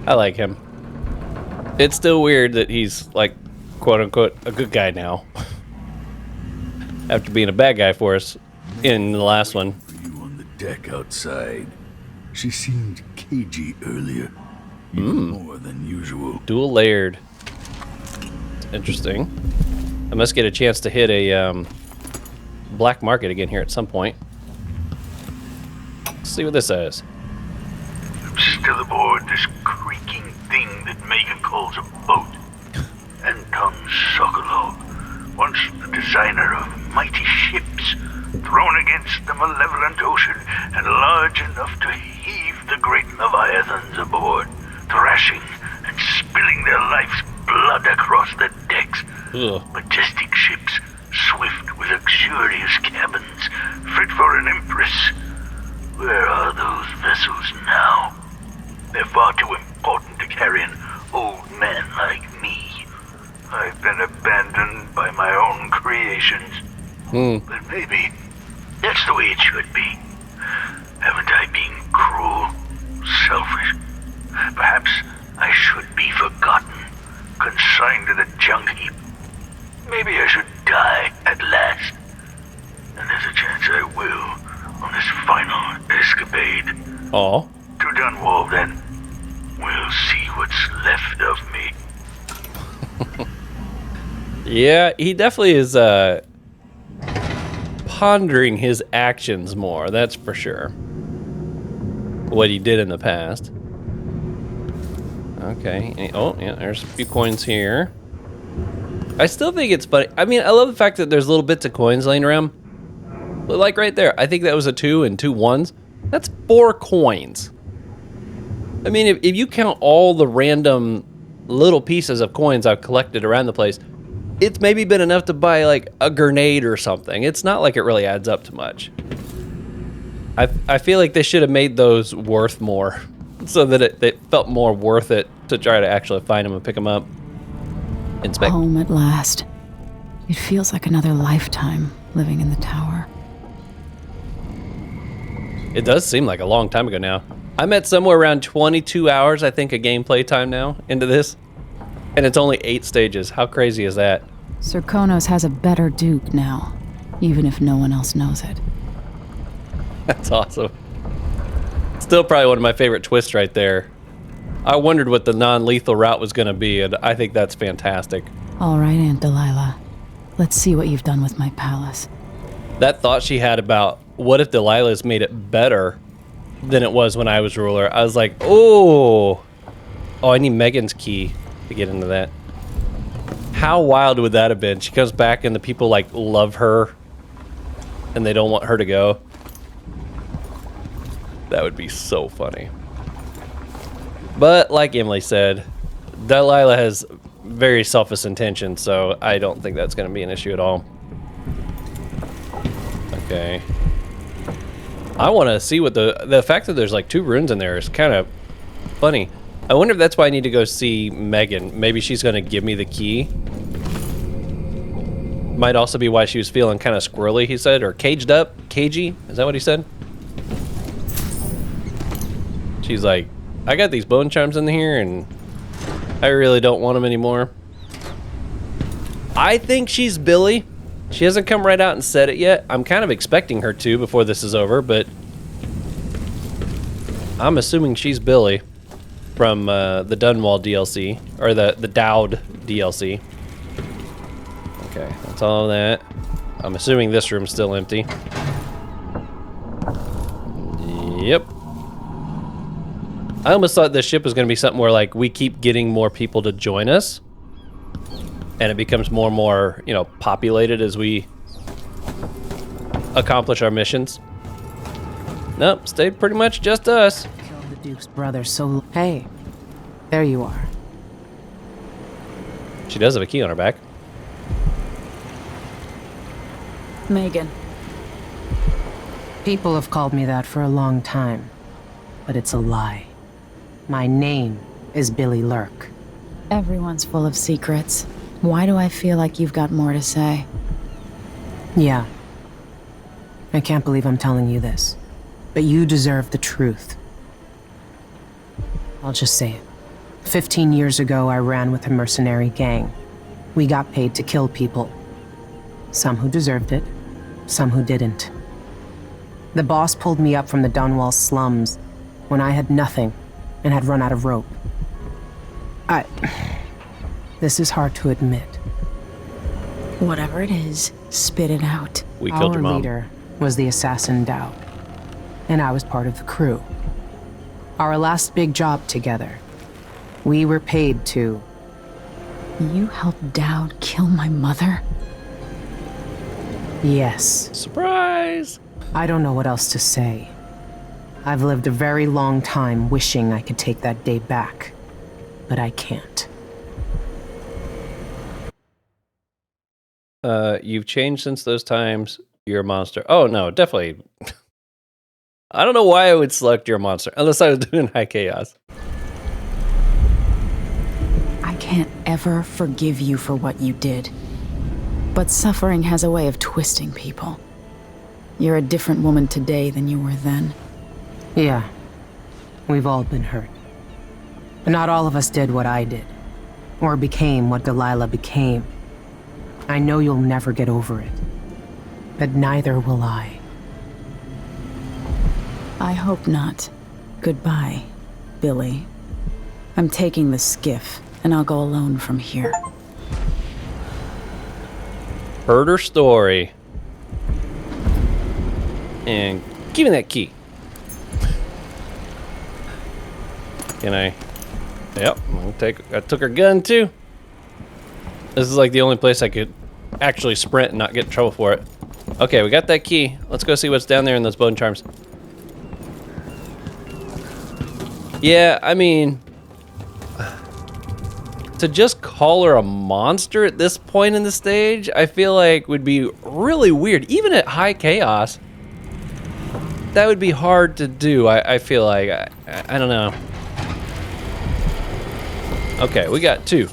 I like him. It's still weird that he's like, quote unquote, a good guy now. After being a bad guy for us in the last one. You on the deck outside. She seemed cagey earlier. Even more than usual. Dual layered. Interesting. I must get a chance to hit a black market again here at some point. Let's see what this says. I'm still aboard this creaking thing that Megan calls a boat. Anton Sokolov, once the designer of mighty ships, to thrown against the malevolent ocean and large enough to heave the great leviathans aboard, thrashing and spilling their life's blood across the decks. Ugh. Majestic ships, swift with luxurious cabins, fit for an empress. Where are those vessels now? They're far too important to carry an old man like me. I've been abandoned by my own creations. But maybe that's the way it should be. Haven't I been cruel, selfish? Perhaps I should be forgotten, consigned to the junk heap. Maybe I should die at last. And there's a chance I will on this final escapade. Aw. To Dunwall, then. We'll see what's left of me. Yeah, he definitely is pondering his actions more, that's for sure. What he did in the past. Okay. Oh, yeah, there's a few coins here. I still think it's funny. I mean, I love the fact that there's little bits of coins laying around. But like right there, I think that was a 2 and 2 1s. That's 4 coins. I mean, if you count all the random little pieces of coins I've collected around the place, it's maybe been enough to buy like a grenade or something. It's not like it really adds up to much. I feel like they should have made those worth more so that it felt more worth it to try to actually find them and pick them up. Inspect. Home at last. It feels like another lifetime living in the tower. It does seem like a long time ago now. I'm at somewhere around 22 hours, I think, of gameplay time now into this. And it's only 8 stages. How crazy is that? Sir Konos has a better duke now, even if no one else knows it. That's awesome. Still probably one of my favorite twists right there. I wondered what the non-lethal route was going to be, and I think that's fantastic. All right, Aunt Delilah. Let's see what you've done with my palace. That thought she had about what if Delilah's made it better than it was when I was ruler. I was like, oh, I need Megan's key to get into that. How wild would that have been? She comes back and the people like love her and they don't want her to go. That would be so funny. But like Emily said, Delilah has very selfish intentions, so I don't think that's going to be an issue at all. Okay. I want to see what the fact that there's like 2 runes in there is kind of funny. I wonder if that's why I need to go see Megan. Maybe she's going to give me the key. Might also be why she was feeling kind of squirrely, he said, or caged up, cagey. Is that what he said? She's like, I got these bone charms in here and I really don't want them anymore. I think she's Billy. She hasn't come right out and said it yet. I'm kind of expecting her to before this is over, but I'm assuming she's Billy from the Dunwall DLC, or the Dowd DLC. Okay, that's all of that. I'm assuming this room's still empty. Yep. I almost thought this ship was going to be something where like we keep getting more people to join us. And it becomes more and more, you know, populated as we accomplish our missions. Nope, stayed pretty much just us. Killed the Duke's brother so... Hey, there you are. She does have a key on her back. Megan. People have called me that for a long time, but it's a lie. My name is Billy Lurk. Everyone's full of secrets. Why do I feel like you've got more to say? Yeah. I can't believe I'm telling you this, but you deserve the truth. I'll just say it. 15 years ago, I ran with a mercenary gang. We got paid to kill people. Some who deserved it, some who didn't. The boss pulled me up from the Dunwall slums when I had nothing and had run out of rope. This is hard to admit. Whatever it is, spit it out. We killed your mom. Our leader was the assassin Dowd, and I was part of the crew. Our last big job together, we were paid to... You helped Dowd kill my mother? Yes. Surprise! guys? I don't know what else to say. I've lived a very long time wishing I could take that day back, but I can't. You've changed since those times. You're a monster. Oh, no, definitely. I don't know why I would select you're a monster, unless I was doing high chaos. I can't ever forgive you for what you did. But suffering has a way of twisting people. You're a different woman today than you were then. Yeah, we've all been hurt. But not all of us did what I did, or became what Delilah became. I know you'll never get over it, but neither will I. I hope not. Goodbye, Billy. I'm taking the skiff, and I'll go alone from here. Heard her story. And give me that key. Can I? Yep, I took her gun too. This is like the only place I could actually sprint and not get in trouble for it. Okay, we got that key. Let's go see what's down there in those bone charms. Yeah, I mean, to just call her a monster at this point in the stage, I feel like would be really weird. Even at high chaos, that would be hard to do. I feel like, I don't know. Okay, we got 2.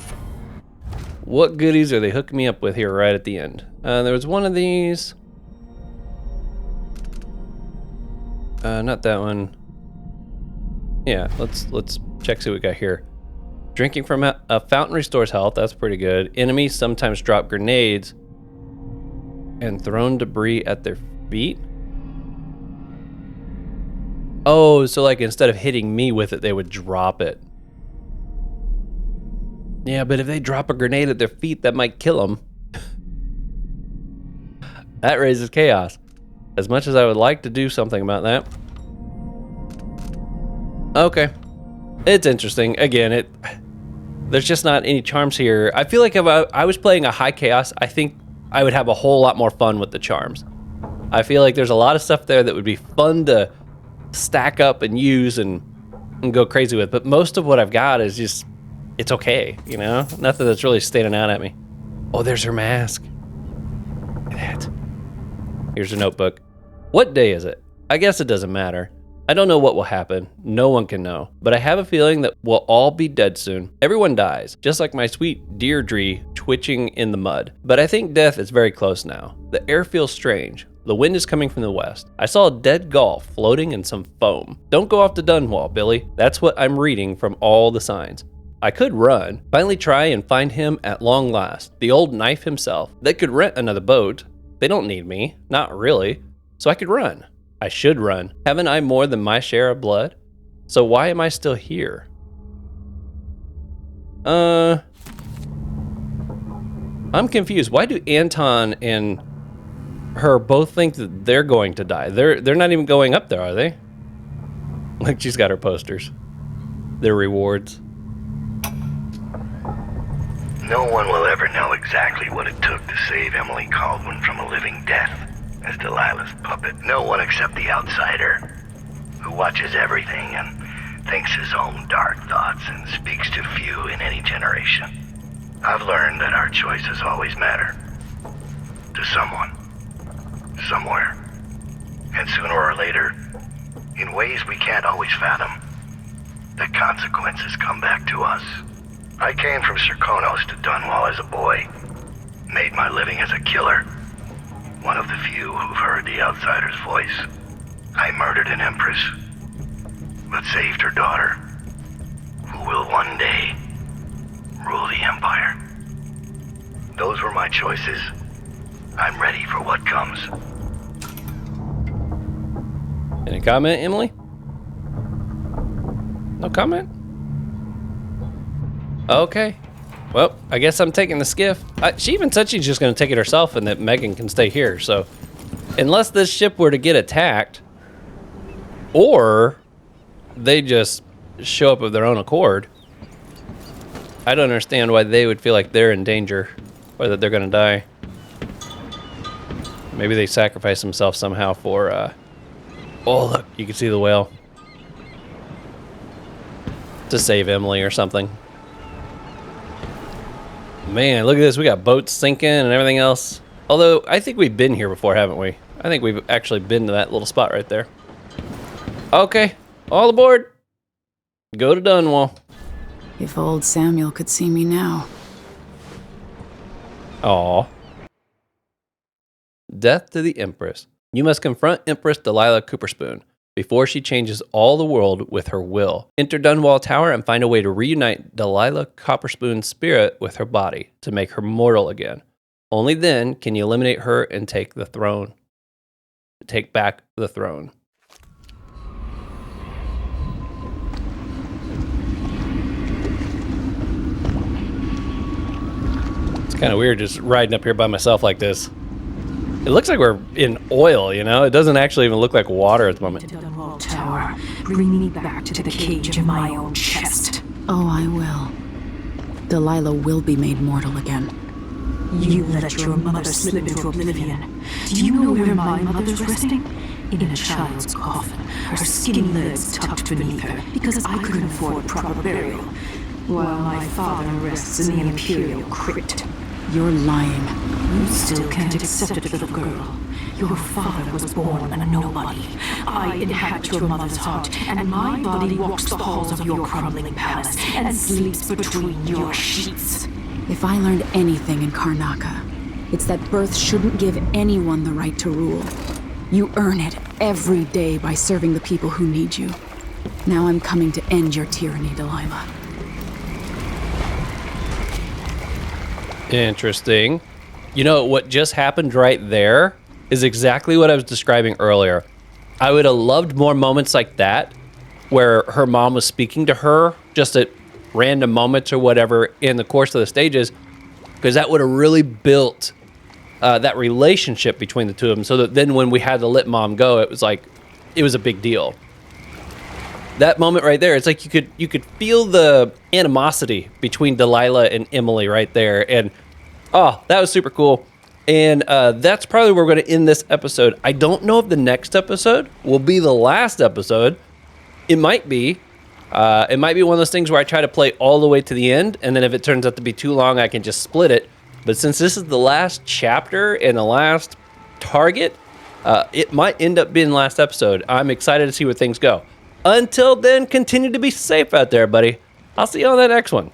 What goodies are they hooking me up with here right at the end? There was one of these. Not that one. Yeah, let's check, see what we got here. Drinking from a fountain restores health. That's pretty good. Enemies sometimes drop grenades and thrown debris at their feet. Oh, so like instead of hitting me with it, they would drop it. Yeah, but if they drop a grenade at their feet, that might kill them. That raises chaos. As much as I would like to do something about that. Okay. It's interesting. Again, there's just not any charms here. I feel like if I was playing a high chaos, I think I would have a whole lot more fun with the charms. I feel like there's a lot of stuff there that would be fun to stack up and use and go crazy with. But most of what I've got is just, it's okay, you know? Nothing that's really standing out at me. Oh, there's her mask. Look at that. Here's her notebook. What day is it? I guess it doesn't matter. I don't know what will happen. No one can know. But I have a feeling that we'll all be dead soon. Everyone dies, just like my sweet Deirdre twitching in the mud. But I think death is very close now. The air feels strange. The wind is coming from the west. I saw a dead gull floating in some foam. Don't go off to Dunwall, Billy. That's what I'm reading from all the signs. I could run, finally try and find him at long last. The old knife himself. They could rent another boat. They don't need me. Not really. So I could run. I should run. Haven't I more than my share of blood? So why am I still here? I'm confused. Why do Anton and her both think that they're going to die? They're not even going up there, are they? Like, she's got her posters. Their rewards. No one will ever know exactly what it took to save Emily Caldwin from a living death as Delilah's puppet. No one except the outsider, who watches everything and thinks his own dark thoughts and speaks to few in any generation. I've learned that our choices always matter. To someone. Somewhere. And sooner or later, in ways we can't always fathom, the consequences come back to us. I came from Serkonos to Dunwall as a boy. Made my living as a killer. One of the few who've heard the outsider's voice. I murdered an empress, but saved her daughter, who will one day rule the empire. Those were my choices. I'm ready for what comes. Any comment, Emily? No comment? Okay. Well, I guess I'm taking the skiff. She even said she's just going to take it herself and that Megan can stay here. So, unless this ship were to get attacked, or they just show up of their own accord, I don't understand why they would feel like they're in danger or that they're going to die. Maybe they sacrificed themselves somehow for, oh, look, you can see the whale. To save Emily or something. Man, look at this. We got boats sinking and everything else. Although, I think we've been here before, haven't we? I think we've actually been to that little spot right there. Okay, all aboard. Go to Dunwall. If old Samuel could see me now. Aw. Death to the Empress. You must confront Empress Delilah Cooperspoon before she changes all the world with her will. Enter Dunwall Tower and find a way to reunite Delilah Cooperspoon's spirit with her body to make her mortal again. Only then can you eliminate her and take the throne. Take back the throne. It's kind of weird just riding up here by myself like this. It looks like we're in oil, you know? It doesn't actually even look like water at the moment. Dunwall Tower, bring me back to the cage of my own chest. Oh, I will. Delilah will be made mortal again. You let your mother slip into oblivion. Do you know where my mother's resting? In a child's coffin, her skinny legs tucked beneath her, because I couldn't afford proper burial, while my father rests in the Imperial crypt. You're lying. You still can't accept it, little girl. Your father was born a nobody. I inhabit your mother's heart, and my body walks the halls of your crumbling palace and sleeps between your sheets. If I learned anything in Karnaca, it's that birth shouldn't give anyone the right to rule. You earn it every day by serving the people who need you. Now I'm coming to end your tyranny, Delilah. Interesting. You know, what just happened right there is exactly what I was describing earlier. I would have loved more moments like that, where her mom was speaking to her just at random moments or whatever in the course of the stages, because that would have really built that relationship between the two of them, so that then when we had to let mom go, it was like, it was a big deal. That moment right there, it's like you could feel the animosity between Delilah and Emily right there, and oh, that was super cool. And that's probably where we're going to end this episode. I don't know if the next episode will be the last episode. It might be. It might be one of those things where I try to play all the way to the end, and then if it turns out to be too long, I can just split it. But since this is the last chapter and the last target, it might end up being the last episode. I'm excited to see where things go. Until then, continue to be safe out there, buddy. I'll see you on that next one.